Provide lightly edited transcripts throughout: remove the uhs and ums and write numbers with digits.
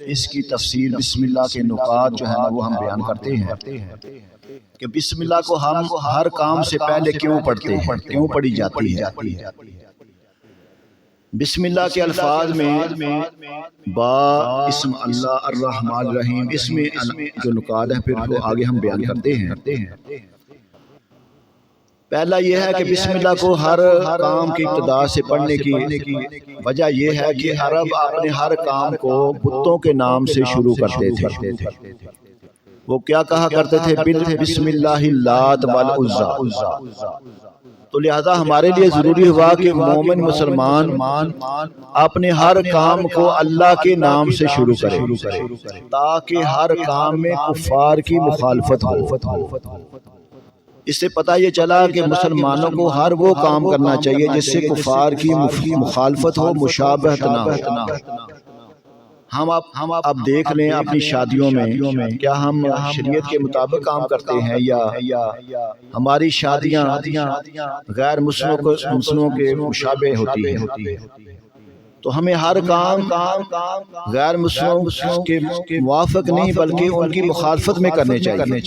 اس کی تفسیر بسم اللہ کے نکات جو ہے نا وہ ہم بیان کرتے ہیں کہ بسم اللہ کو ہم ہر کام سے پہلے کیوں پڑھتے ہیں، کیوں پڑھی جاتی ہے۔ بسم اللہ کے الفاظ میں با اسم اللہ الرحمن الرحیم، اس میں جو نکات ہیں پھر وہ آگے ہم بیان کرتے ہیں۔ پہلا یہ ہے کہ بسم اللہ کو ہر کام کی ابتدا سے پڑھنے کی وجہ یہ ہے کہ عرب اپنے ہر کام کو بتوں کے نام سے شروع کرتے تھے۔ وہ کیا کہا کرتے تھے؟ بسم اللہ اللات والعزیٰ۔ تو لہذا ہمارے لیے ضروری ہوا کہ مومن مسلمان اپنے ہر کام کو اللہ کے نام سے شروع کرے تاکہ ہر کام میں کفار کی مخالفت ہو۔ اس سے پتہ یہ چلا کہ مسلمانوں کو ہر وہ کام کرنا چاہیے جس سے کفار کی مخالفت ہو، مشابہت نہ ہو۔ ہم اب دیکھ لیں اپنی شادیوں میں کیا ہم شریعت کے مطابق کام کرتے ہیں یا ہماری شادیاں غیر مسلموں کے مشابہ ہوتی ہیں؟ تو ہمیں ہر کام غیر مسلموں کے موافق نہیں بلکہ ان کی مخالفت میں کرنے چاہیے۔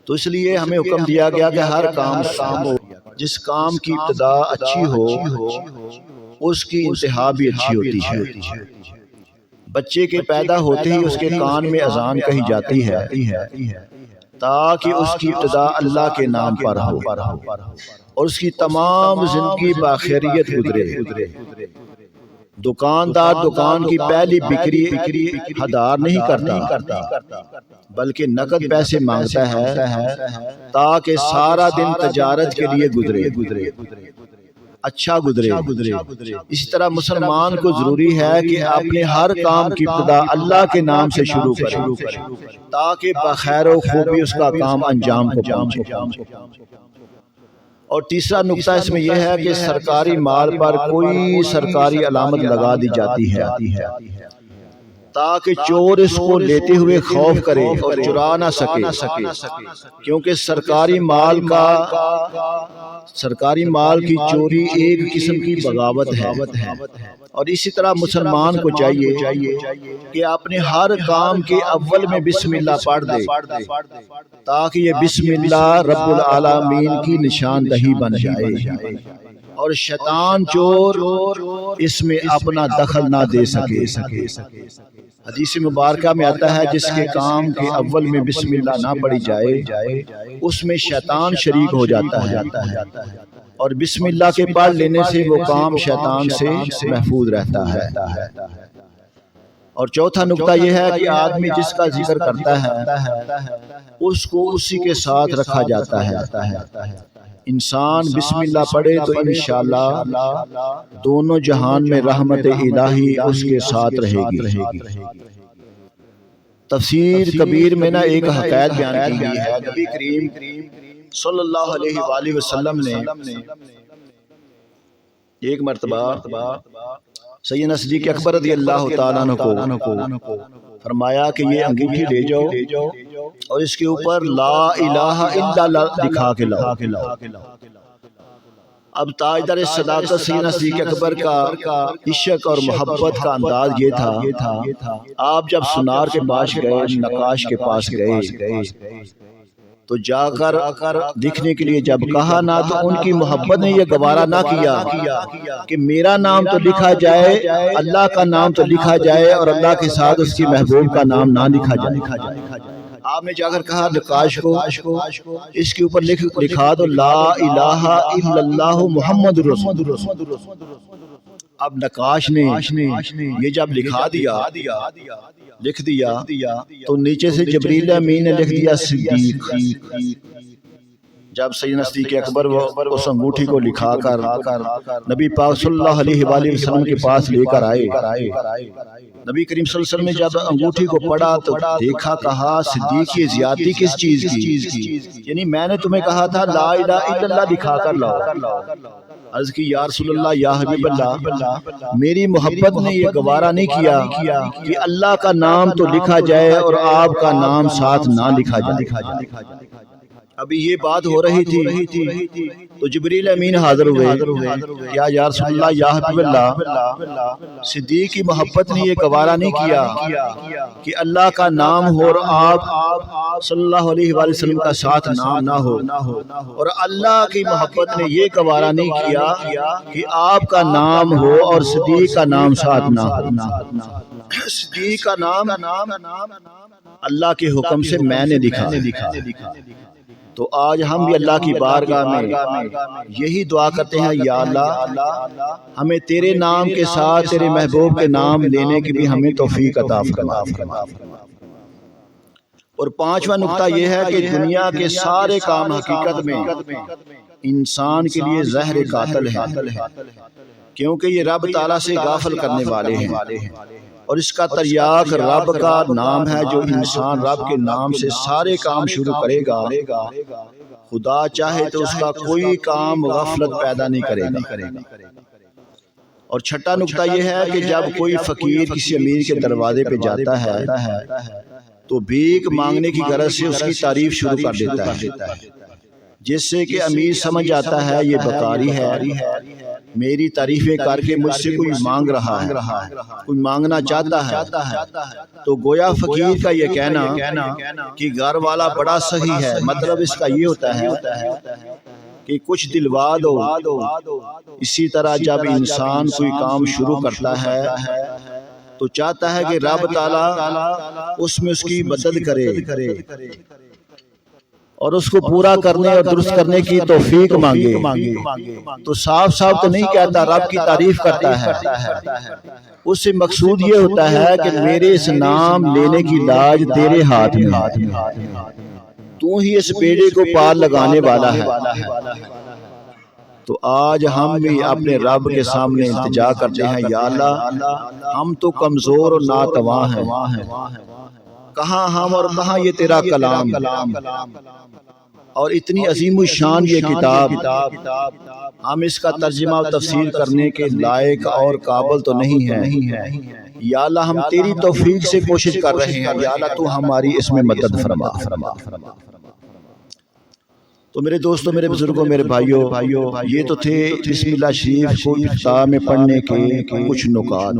تو اس لیے ہمیں حکم دیا گیا کہ ہر کام جس کام کی ابتدا اچھی ہو اس کی انتہا بھی اچھی ہوتی ہے۔ بچے کے پیدا ہوتے ہی اس کے کان میں اذان کہی جاتی ہے تاکہ اس کی ابتدا اللہ کے نام پر ہو اور اس کی تمام زندگی باخیریت گزرے۔ دکاندار دکان کی پہلی بکری ہدار نہیں کرتا بلکہ نقد پیسے مانگتا ہے تاکہ سارا دن تجارت کے لیے گزرے، اچھا گزرے۔ اسی طرح مسلمان کو ضروری ہے کہ اپنے ہر کام کی ابتدا اللہ کے نام سے شروع کرے تاکہ بخیر و خوبی اس کا کام انجام کو پہنچے۔ اور تیسرا نقطہ اس میں یہ ہے کہ سرکاری مال پر کوئی سرکاری علامت لگا دی جاتی ہے تاکہ چور اس کو لیتے ہوئے خوف کرے اور چرا نہ سکے، کیونکہ سرکاری مال کی چوری ایک قسم کی بغاوت ہے۔ اور اسی طرح مسلمان کو چاہیے کہ اپنے ہر کام کے اول میں بسم اللہ پڑھ دے تاکہ یہ بسم اللہ رب العالمین کی نشاندہی بن جائے اور شیطان چور اس میں اپنا دخل نہ دے سکے۔ حدیث مبارکہ میں آتا ہے جس کے کام کے اول میں بسم اللہ نہ پڑھی جائے اس میں شیطان شریک ہو جاتا ہے، اور بسم اللہ کے پڑھ لینے سے وہ کام شیطان سے محفوظ رہتا ہے۔ اور چوتھا نقطہ یہ ہے کہ آدمی جس کا ذکر کرتا ہے اس کو اسی کے ساتھ رکھا جاتا ہے۔ انسان بسم اللہ پڑھے تو انشاءاللہ دونوں جہان میں رحمت الہی اس کے ساتھ رہے گی۔ تفسیر کبیر میں ایک حکایت بیان کی گئی ہے۔ نبی کریم صلی اللہ علیہ وآلہ وسلم نے ایک مرتبہ سیدنا صدیق اکبر رضی اللہ تعالیٰ عنہ کو فرمایا کہ یہ انگیٹھی لے جاؤ اور اس کے اوپر لا الہ الا اللہ لکھا کے لاؤ۔ اب تاجدار صداقت سیدنا صدیق اکبر کا عشق اور محبت کا انداز یہ تھا، آپ جب سنار کے پاس گئے، نقاش کے پاس گئے تو جا کر لکھنے کے لیے جب کہا نا تو ان کی محبت نے یہ گوارا نہ کیا کہ میرا نام تو لکھا جائے، اللہ کا نام تو لکھا جائے اور اللہ کے ساتھ اس کی محبوب کا نام نہ لکھا جائے۔ آپ نے جا کر کہا نقاش کو اس کے اوپر لکھا دو لا الہ الا اللہ محمد رسول اللہ۔ اب نقاش نے یہ جب لکھ دیا تو نیچے سے جبریل امین نے لکھ دیا صدیق۔ جب سیدنا صدیق اکبر اس انگوٹھی کو لکھا کر نبی پاک صلی اللہ علیہ وآلہ وسلم کے پاس لے کر آئے، نبی کریم صلی اللہ علیہ وسلم نے جب انگوٹھی کو پڑھا تو دیکھا، کہا صدیق یہ زیادتی کس چیز کی؟ یعنی میں نے تمہیں کہا تھا لا الہ الا اللہ لکھا کر لاؤ۔ عرض کی یا رسول اللہ، یا حبیب اللہ، میری محبت نے یہ گوارا نہیں کیا کہ اللہ کا نام تو لکھا جائے اور آپ کا نام ساتھ نہ لکھا جائے۔ ابھی یہ بات ہو رہی تھی تو جبریل امین حاضر ہوئے کیا یا رسول اللہ یا حبیب اللہ، صدیق کی محبت نے یہ گوارا نہیں کیا کہ اللہ کا نام ہو اور آپ صلی اللہ علیہ وآلہ وسلم کا ساتھ نام نہ ہو، اور اللہ کی محبت نے یہ گوارا نہیں کیا کہ آپ کا نام ہو اور صدیق کا نام ساتھ نہ ہو۔ صدیق کا نام اللہ کے حکم سے میں نے لکھا۔ تو آج ہم بھی اللہ کی بارگاہ میں یہی دعا کرتے ہیں، یا اللہ ہمیں تیرے نام کے ساتھ تیرے محبوب کے نام لینے کی بھی ہمیں توفیق عطا فرما۔ اور پانچواں نقطہ یہ ہے کہ دنیا کے سارے کام حقیقت میں انسان کے لیے زہر قاتل ہے، کیونکہ یہ رب تعالیٰ سے غافل کرنے والے ہیں، اور اس کا تریاق رب کا نام ہے۔ جو انسان رب کے نام سے سارے کام شروع کرے گا، خدا چاہے تو اس کا کوئی کام غفلت پیدا نہیں کرے گا۔ اور چھٹا نقطہ یہ ہے کہ جب کوئی فقیر کسی امیر کے دروازے پہ جاتا ہے تو بھیک مانگنے کی غرض سے اس کی تعریف شروع کر دیتا ہے، جس سے کہ امیر سمجھ جاتا ہے یہ بکاری ہے، میری تعریفیں کر کے مجھ سے کوئی مانگ رہا ہے، کوئی مانگنا چاہتا ہے۔ تو گویا فقیر کا یہ کہنا کہ گھر والا بڑا صحیح ہے، مطلب اس کا یہ ہوتا ہے کہ کچھ دلوا دو۔ اسی طرح جب انسان کوئی کام شروع کرتا ہے تو چاہتا ہے کہ رب تعالیٰ اس میں اس کی مدد کرے اور اس کو پورا کرنے اور درست کرنے کی توفیق مانگے۔ تو صاف صاف تو نہیں کہتا، رب کی تعریف کرتا ہے۔ اس سے مقصود یہ ہوتا ہے کہ میرے اس نام لینے کی لاج تیرے ہاتھ میں، تو ہی اس بیڑے کو پار لگانے والا ہے۔ تو آج ہم بھی اپنے رب کے سامنے التجا کرتے ہیں، یا اللہ ہم تو کمزور اور ناتواں ہیں، کہاں ہم اور کہاں یہ تیرا کلام، اور اتنی عظیم الشان یہ کتاب، ہم اس کا ترجمہ و تفسیر کرنے کے لائق اور قابل تو نہیں ہیں۔ یا اللہ ہم تیری توفیق سے کوشش کر رہے ہیں، یا اللہ تو ہماری اس میں مدد فرما۔ تو میرے دوستوں، میرے بزرگوں، میرے بھائیوں، یہ تو تھے بسم اللہ شریف کو افتتاح میں پڑھنے کے کچھ نکات۔